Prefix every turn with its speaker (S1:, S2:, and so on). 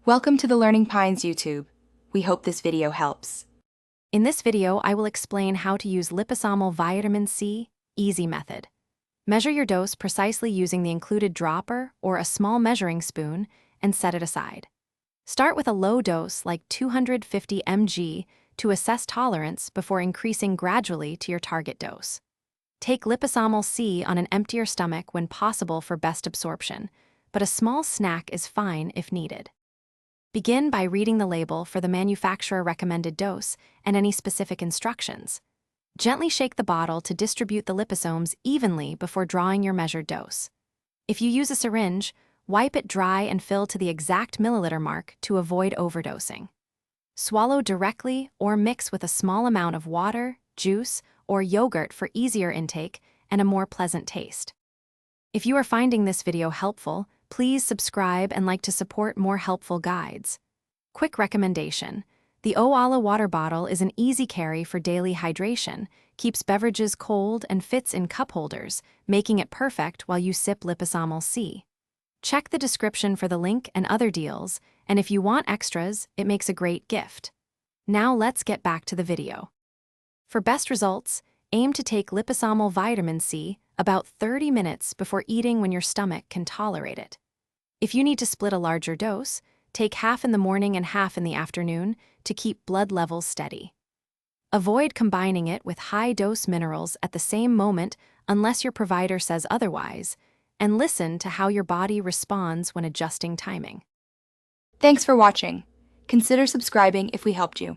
S1: Welcome to the Learning Pines YouTube. We hope this video helps.
S2: In this video, I will explain how to use liposomal vitamin C easy method. Measure your dose precisely using the included dropper or a small measuring spoon and set it aside. Start with a low dose like 250 mg to assess tolerance before increasing gradually to your target dose. Take liposomal C on an emptier stomach when possible for best absorption, but a small snack is fine if needed. Begin by reading the label for the manufacturer recommended dose and any specific instructions. Gently shake the bottle to distribute the liposomes evenly before drawing your measured dose. If you use a syringe, wipe it dry and fill to the exact milliliter mark to avoid overdosing. Swallow directly or mix with a small amount of water, juice, or yogurt for easier intake and a more pleasant taste. If you are finding this video helpful, please subscribe and like to support more helpful guides. Quick recommendation: the Oala water bottle is an easy carry for daily hydration, keeps beverages cold, and fits in cup holders, making it perfect while you sip liposomal C. Check the description for the link and other deals, and if you want extras, it makes a great gift. Now let's get back to the video. For best results, aim to take liposomal vitamin C about 30 minutes before eating when your stomach can tolerate it. If you need to split a larger dose, take half in the morning and half in the afternoon to keep blood levels steady. Avoid combining it with high-dose minerals at the same moment unless your provider says otherwise, and listen to how your body responds when adjusting timing.
S1: Thanks for watching. Consider subscribing if we helped you.